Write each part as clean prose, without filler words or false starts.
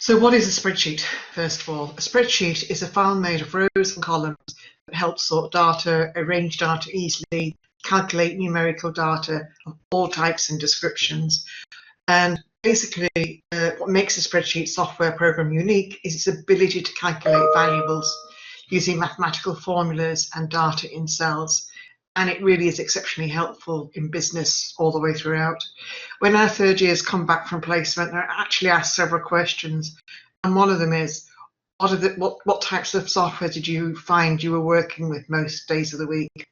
So what is a spreadsheet? First of all, a spreadsheet is a file made of rows and columns that help sort data, arrange data easily, calculate numerical data of all types and descriptions. And basically, what makes a spreadsheet software program unique is its ability to calculate variables using mathematical formulas and data in cells. And it really is exceptionally helpful in business all the way throughout. When our third years come back from placement, they're actually asked several questions. And one of them is, what types of software did you find you were working with most days of the week?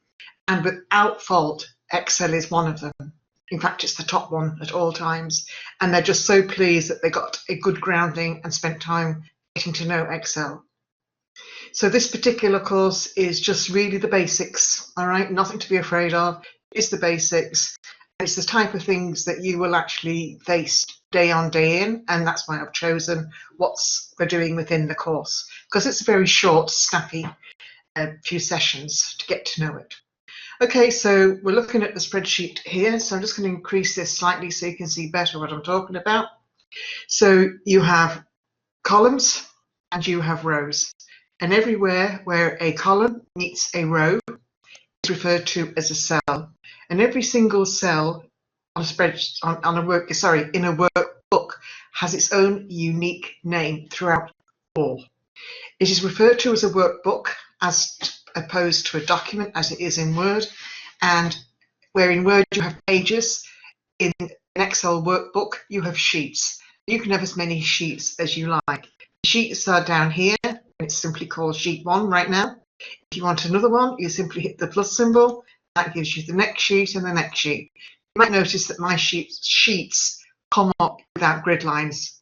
And without fault, Excel is one of them. In fact, it's the top one at all times. And they're just so pleased that they got a good grounding and spent time getting to know Excel. So this particular course is just really the basics, all right? Nothing to be afraid of. It's the basics. It's the type of things that you will actually face day on, day in, and that's why I've chosen what we're doing within the course, because it's a very short, snappy few sessions to get to know it. Okay, so we're looking at the spreadsheet here, so I'm just going to increase this slightly so you can see better what I'm talking about. So you have columns and you have rows. And everywhere where a column meets a row is referred to as a cell. And every single cell on a spreadsheet, in a workbook has its own unique name throughout all. It is referred to as a workbook as opposed to a document as it is in Word. And where in Word you have pages, in an Excel workbook you have sheets. You can have as many sheets as you like. The sheets are down here. It's simply called sheet 1 right now. If you want another one, you simply hit the plus symbol. That gives you the next sheet and the next sheet. You might notice that my sheets come up without grid lines.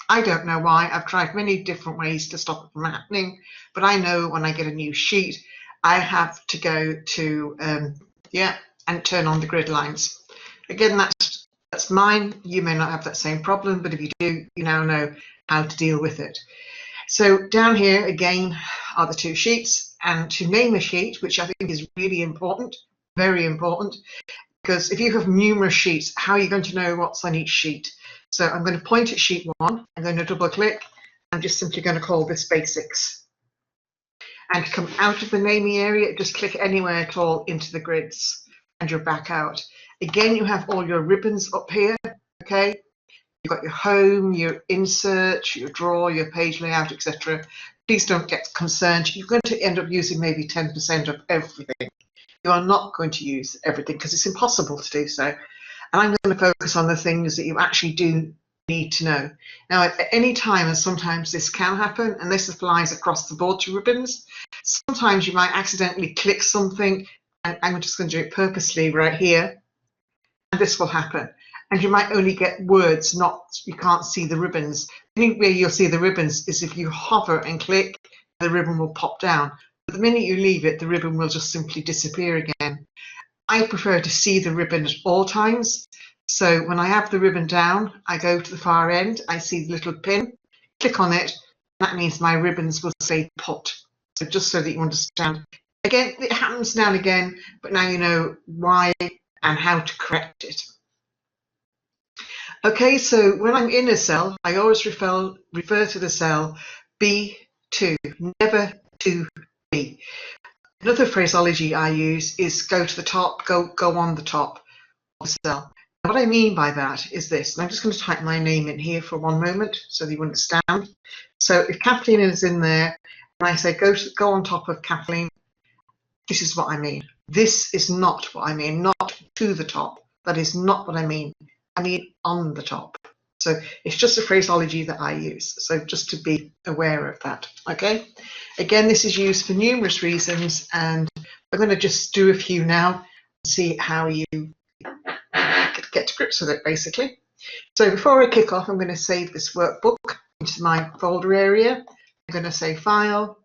I don't know why. I've tried many different ways to stop it from happening, but I know when I get a new sheet, I have to go to and turn on the grid lines. Again, that's mine. You may not have that same problem, but if you do, you now know how to deal with it. So down here again are the two sheets, and to name a sheet, which I think is really important, very important, because if you have numerous sheets, how are you going to know what's on each sheet? So I'm going to point at sheet 1, I'm going to double click, I'm just simply going to call this basics. And to come out of the naming area, just click anywhere at all into the grids and you're back out. Again, you have all your ribbons up here, okay? You've got your home, your insert, your drawer, your page layout, etc. Please don't get concerned. You're going to end up using maybe 10% of everything. You are not going to use everything because it's impossible to do so. And I'm going to focus on the things that you actually do need to know. Now, at any time, and sometimes this can happen, and this applies across the board to ribbons, sometimes you might accidentally click something, and I'm just going to do it purposely right here, and this will happen. And you might only get words, you can't see the ribbons. The only way you'll see the ribbons is if you hover and click, the ribbon will pop down. But the minute you leave it, the ribbon will just simply disappear again. I prefer to see the ribbon at all times. So when I have the ribbon down, I go to the far end, I see the little pin, click on it, that means my ribbons will stay put. So just so that you understand. Again, it happens now and again, but now you know why and how to correct it. Okay, so when I'm in a cell, I always refer to the cell B2, never to B. Another phraseology I use is go to the top, go on the top of the cell. And what I mean by that is this, and I'm just going to type my name in here for one moment so that you understand. So if Kathleen is in there, and I say go on top of Kathleen, this is what I mean. This is not what I mean, not to the top. That is not what I mean. I mean on the top. So it's just a phraseology that I use. So just to be aware of that, okay? Again, this is used for numerous reasons, and we're going to just do a few now and see how you get to grips with it, basically. So before I kick off, I'm going to save this workbook into my folder area. I'm going to say File,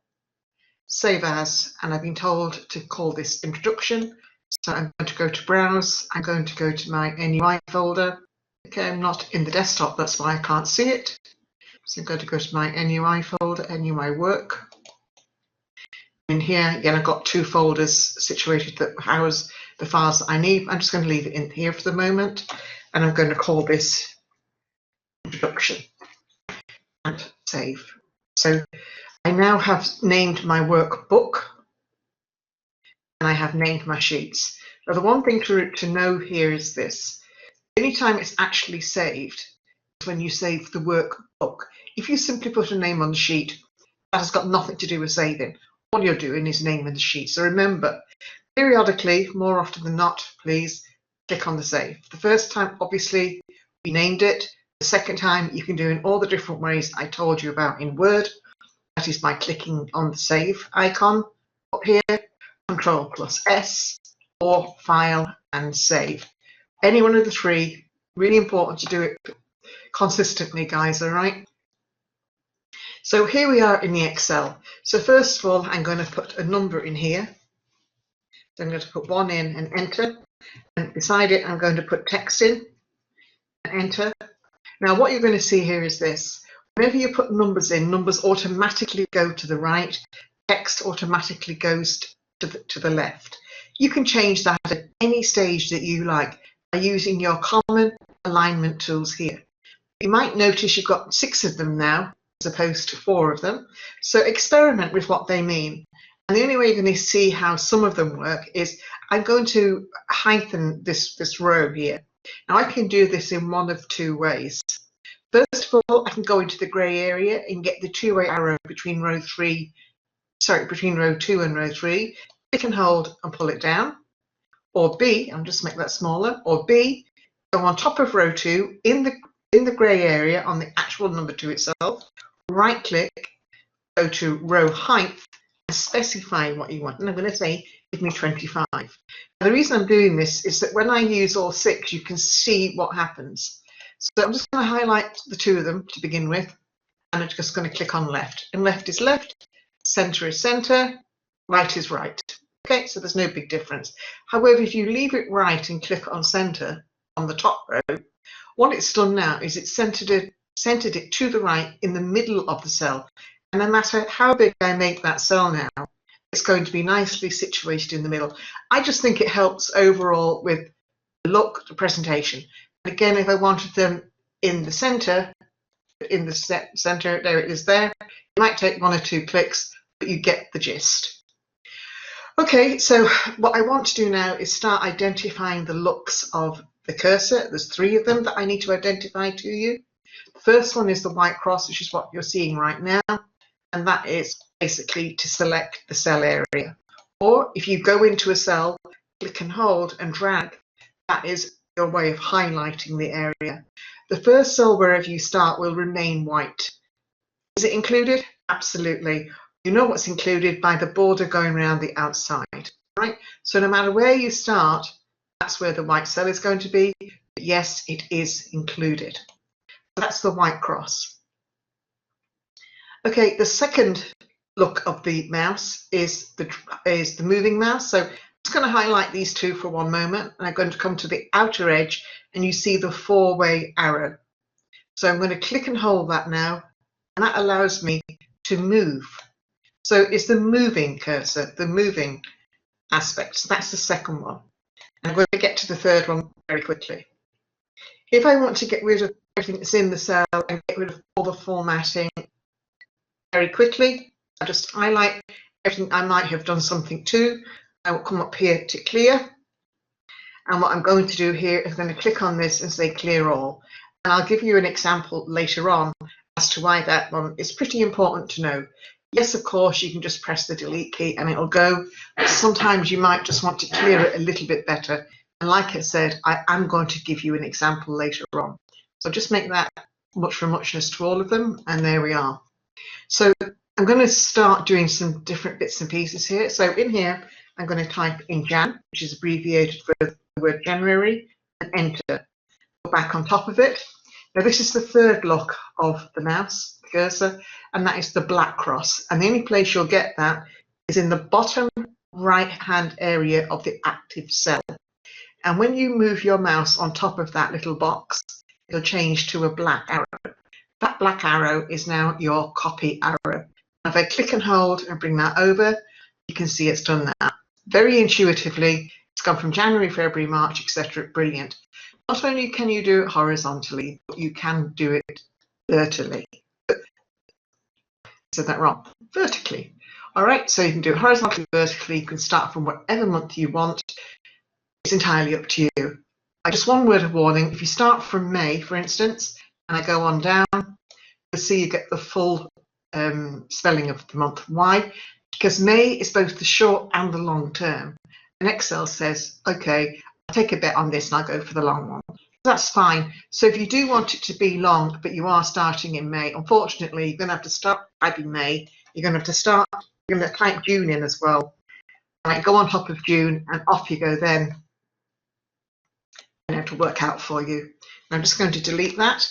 Save As, and I've been told to call this Introduction. So I'm going to go to Browse. I'm going to go to my NUI folder. Okay, I'm not in the desktop, that's why I can't see it. So I'm going to go to my NUI folder, NUI Work. In here, again, I've got two folders situated that house the files that I need. I'm just going to leave it in here for the moment, and I'm going to call this Introduction. And save. So I now have named my workbook and I have named my sheets. Now the one thing to know here is this. Anytime it's actually saved is when you save the workbook. If you simply put a name on the sheet, that has got nothing to do with saving. All you're doing is naming the sheet. So remember, periodically, more often than not, please click on the save. The first time, obviously, we named it. The second time, you can do in all the different ways I told you about in Word. That is by clicking on the save icon up here, Control+S, or File and Save. Any one of the three, really important to do it consistently, guys, all right? So here we are in the Excel. So first of all, I'm going to put a number in here. So I'm going to put 1 in and enter. And beside it, I'm going to put text in and enter. Now what you're going to see here is this. Whenever you put numbers in, numbers automatically go to the right. Text automatically goes to the left. You can change that at any stage that you like by using your common alignment tools here. You might notice you've got 6 of them now, as opposed to 4 of them. So experiment with what they mean. And the only way you're going to see how some of them work is I'm going to heighten this row here. Now I can do this in one of 2 ways. First of all, I can go into the grey area and get the 2-way arrow between row 2 and row 3. Click and hold and pull it down. Or B, I'll just make that smaller. Or B, go on top of row 2 in the grey area on the actual number 2 itself. Right click, go to row height and specify what you want. And I'm going to say, give me 25. Now, the reason I'm doing this is that when I use all 6, you can see what happens. So I'm just going to highlight the 2 of them to begin with, and I'm just going to click on left. And left is left, center is center, right is right. Okay, so there's no big difference. However, if you leave it right and click on center on the top row, what it's done now is it's centered it to the right in the middle of the cell. And no matter how big I make that cell now, it's going to be nicely situated in the middle. I just think it helps overall with the look, the presentation. Again, if I wanted them in the center, there it is there. It might take 1 or 2 clicks, but you get the gist. Okay, so what I want to do now is start identifying the looks of the cursor. There's 3 of them that I need to identify to you. The first one is the white cross, which is what you're seeing right now, and that is basically to select the cell area. Or if you go into a cell, click and hold and drag, that is your way of highlighting the area. The first cell wherever you start will remain white. Is it included? Absolutely. You know what's included by the border going around the outside, right? So no matter where you start, that's where the white cell is going to be. But yes, it is included. That's the white cross. Okay, the second look of the mouse is the moving mouse. So I'm just going to highlight these 2 for one moment, and I'm going to come to the outer edge, and you see the 4-way arrow. So I'm going to click and hold that now, and that allows me to move. So it's the moving cursor, the moving aspect. So that's the second one. And I'm going to get to the third one very quickly. If I want to get rid of everything that's in the cell and get rid of all the formatting very quickly, I just highlight everything I might have done something to. I will come up here to clear. And what I'm going to do here is I'm going to click on this and say clear all. And I'll give you an example later on as to why that one is pretty important to know. Yes, of course, you can just press the delete key and it'll go. But sometimes you might just want to clear it a little bit better. And like I said, I am going to give you an example later on. So just make that much for muchness to all of them. And there we are. So I'm going to start doing some different bits and pieces here. So in here, I'm going to type in Jan, which is abbreviated for the word January, and enter. Go back on top of it. Now this is the third look of the mouse, the cursor, and that is the black cross. And the only place you'll get that is in the bottom right-hand area of the active cell. And when you move your mouse on top of that little box, it'll change to a black arrow. That black arrow is now your copy arrow. If I click and hold and bring that over, you can see it's done that. Very intuitively, it's gone from January, February, March, etc. Brilliant. Not only can you do it horizontally, but you can do it vertically. said that wrong. Vertically. All right, so you can do it horizontally, vertically. You can start from whatever month you want. It's entirely up to you. Just one word of warning, if you start from May, for instance, and I go on down, you'll see you get the full spelling of the month. Why? Because May is both the short and the long term. And Excel says, okay, I'll take a bet on this and I'll go for the long one. That's fine. So if you do want it to be long, but you are starting in May, unfortunately, you're going to have to start typing May. You're going to have to type June in as well. Right, go on top of June and off you go then. And it'll work out for you. I'm just going to delete that.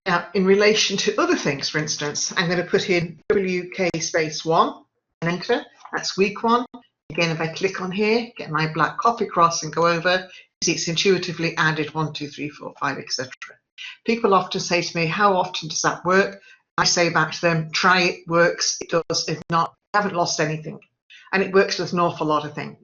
Now, in relation to other things, for instance, I'm going to put in WK space 1 and enter. That's week 1. Again, if I click on here, get my black copy cross and go over, you see it's intuitively added 1, 2, 3, 4, 5, etc. People often say to me, how often does that work? I say back to them, try it, works, it does. If not, you haven't lost anything. And it works with an awful lot of things.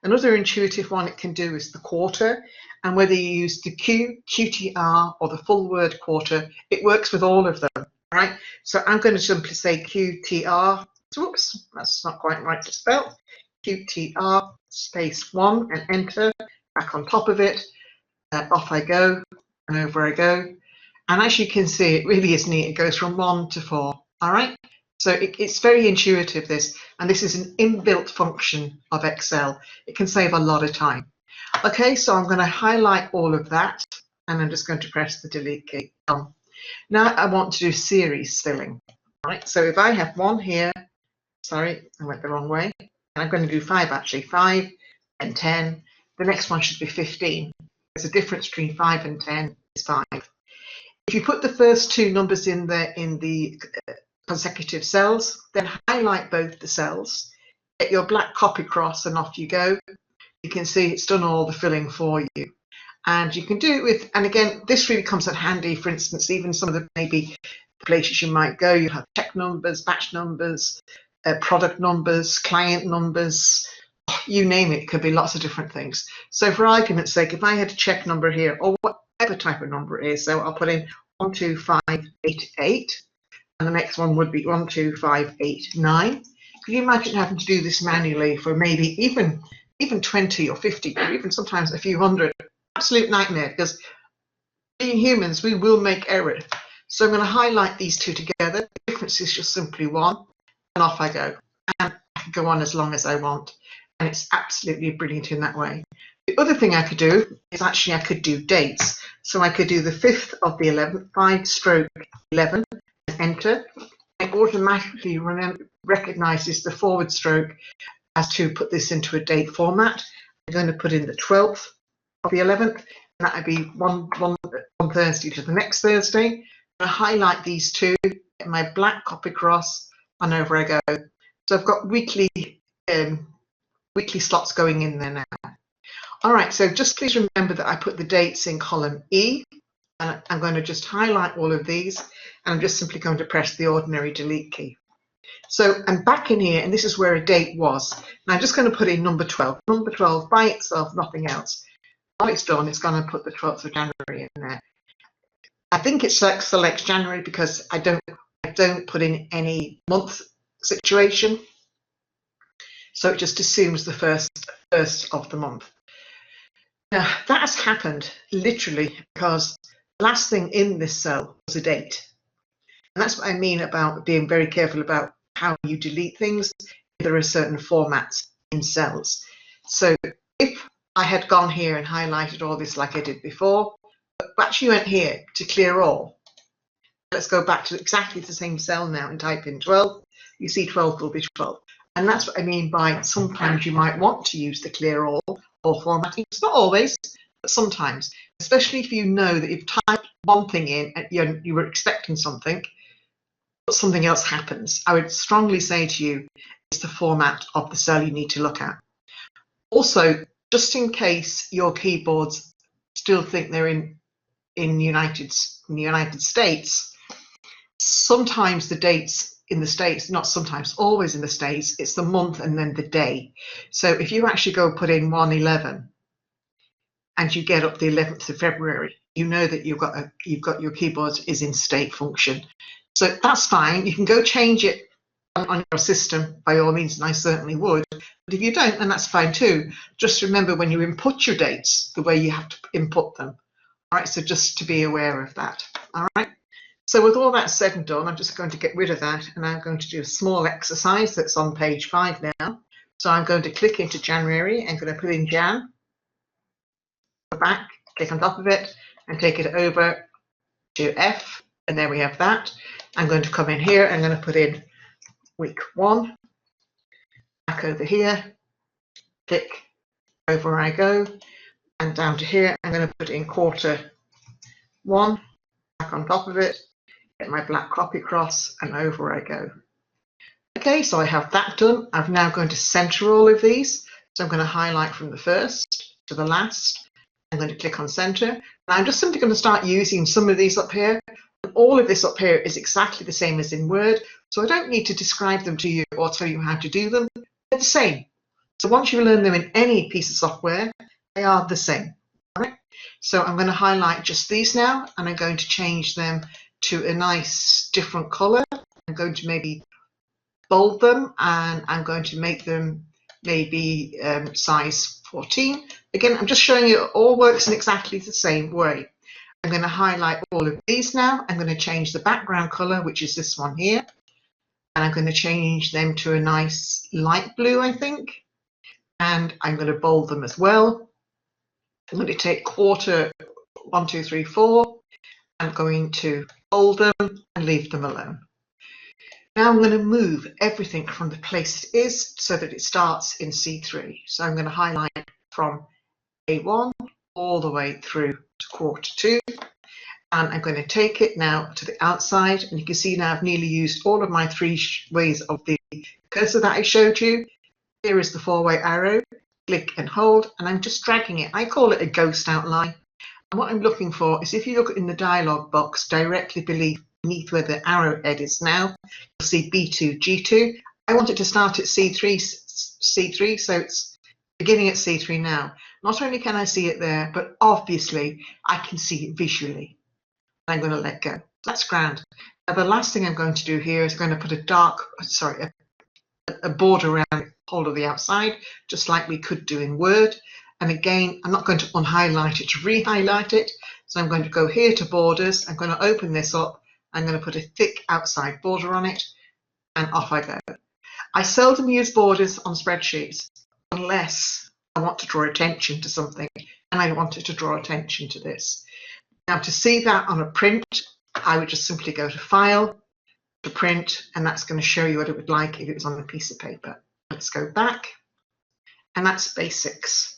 Another intuitive one it can do is the quarter. And whether you use the Q, QTR, or the full word quarter, it works with all of them, right? So I'm going to simply say QTR. Whoops, that's not quite right to spell. QTR space 1 and enter. Back on top of it. Off I go and over I go. And as you can see, it really is neat. It goes from 1 to 4. All right. So it's very intuitive, this, and this is an inbuilt function of Excel. It can save a lot of time. Okay, so I'm going to highlight all of that, and I'm just going to press the delete key. Now I want to do series filling. Right, so if I have 1 here, sorry, I went the wrong way, and I'm going to do 5 actually, 5 and 10. The next one should be 15. There's a difference between 5 and 10 is 5. If you put the first 2 numbers in there in the consecutive cells, then highlight both the cells, get your black copy cross and off you go. You can see it's done all the filling for you. And you can do it with, and again, this really comes in handy, for instance, even some of the maybe places you might go, you have check numbers, batch numbers, product numbers, client numbers, you name it, it could be lots of different things. So for argument's sake, if I had a check number here, or whatever type of number it is, so I'll put in 12588. And the next one would be 12589. Could you imagine having to do this manually for maybe even 20 or 50 or even sometimes a few hundred? Absolute nightmare, because being humans, we will make error. So I'm going to highlight these 2 together. The difference is just simply 1, and off I go. And I can go on as long as I want. And it's absolutely brilliant in that way. The other thing I could do is actually I could do dates. So I could do the 5th of the 11th, 5/11, enter. It automatically recognizes the forward stroke as to put this into a date format. I'm going to put in the 12th of the 11th, and that would be one Thursday to the next Thursday. I highlight these 2, get my black copy cross, and over I go. So I've got weekly slots going in there now. All right, so just please remember that I put the dates in column E, and I'm going to just highlight all of these, and I'm just simply going to press the ordinary delete key. So I'm back in here, and this is where a date was. And I'm just going to put in number 12. Number 12 by itself, nothing else. While it's done, it's going to put the 12th of January in there. I think it selects January because I don't put in any month situation. So it just assumes the first of the month. Now, that has happened literally because the last thing in this cell was a date. And that's what I mean about being very careful about how you delete things. There are certain formats in cells. So if I had gone here and highlighted all this like I did before, but actually went here to clear all. Let's go back to exactly the same cell now and type in 12. You see 12 will be 12. And that's what I mean by sometimes you might want to use the clear all or formatting. It's not always, but sometimes, especially if you know that you've typed one thing in and you were expecting something, but something else happens. I would strongly say to you, it's the format of the cell you need to look at. Also, just in case your keyboards still think they're in the United States, sometimes the dates in the States, not sometimes, always in the States, it's the month and then the day. So if you actually go put in 1/11 and you get up the 11th of February, you know that you've got your keyboard is in state function. So that's fine. You can go change it on your system, by all means, and I certainly would. But if you don't, then that's fine too. Just remember when you input your dates, the way you have to input them. All right, so just to be aware of that. All right. So with all that said and done, I'm just going to get rid of that, and I'm going to do a small exercise that's on page 5 now. So I'm going to click into January. I'm going to put in Jan, go back, click on top of it, and take it over to F, and there we have that. I'm going to come in here. I'm going to put in week 1, back over here, click over I go, and down to here. I'm going to put in quarter 1, back on top of it, get my black copy across, and over I go. Okay, so I have that done. I'm now going to center all of these. So I'm going to highlight from the first to the last. I'm going to click on center. And I'm just simply going to start using some of these up here. And all of this up here is exactly the same as in Word. So I don't need to describe them to you or tell you how to do them. They're the same. So once you learn them in any piece of software, they are the same. All right? So I'm going to highlight just these now, and I'm going to change them to a nice different color. I'm going to maybe bold them, and I'm going to make them maybe size 14. Again, I'm just showing you it all works in exactly the same way. I'm going to highlight all of these now. I'm going to change the background color, which is this one here, and I'm going to change them to a nice light blue, I think, and I'm going to bold them as well. I'm going to take quarter 1, 2, 3, 4. I'm going to bold them and leave them alone. Now I'm going to move everything from the place it is so that it starts in C3. So I'm going to highlight from A1 all the way through to quarter 2. And I'm going to take it now to the outside. And you can see now I've nearly used all of my 3 ways of the cursor that I showed you. Here is the 4-way arrow. Click and hold. And I'm just dragging it. I call it a ghost outline. And what I'm looking for is, if you look in the dialog box directly beneath where the arrow head is now, you'll see B2, G2. I want it to start at C3, so it's beginning at C3 now. Not only can I see it there, but obviously I can see it visually. I'm going to let go. That's grand. Now the last thing I'm going to do here is I'm going to put a border around the whole of the outside, just like we could do in Word. And again, I'm not going to unhighlight it to re-highlight it. So I'm going to go here to borders. I'm going to open this up. I'm going to put a thick outside border on it, and off I go. I seldom use borders on spreadsheets unless I want to draw attention to something, and I wanted to draw attention to this. Now, to see that on a print, I would just simply go to File, to Print, and that's going to show you what it would like if it was on a piece of paper. Let's go back, and that's basics.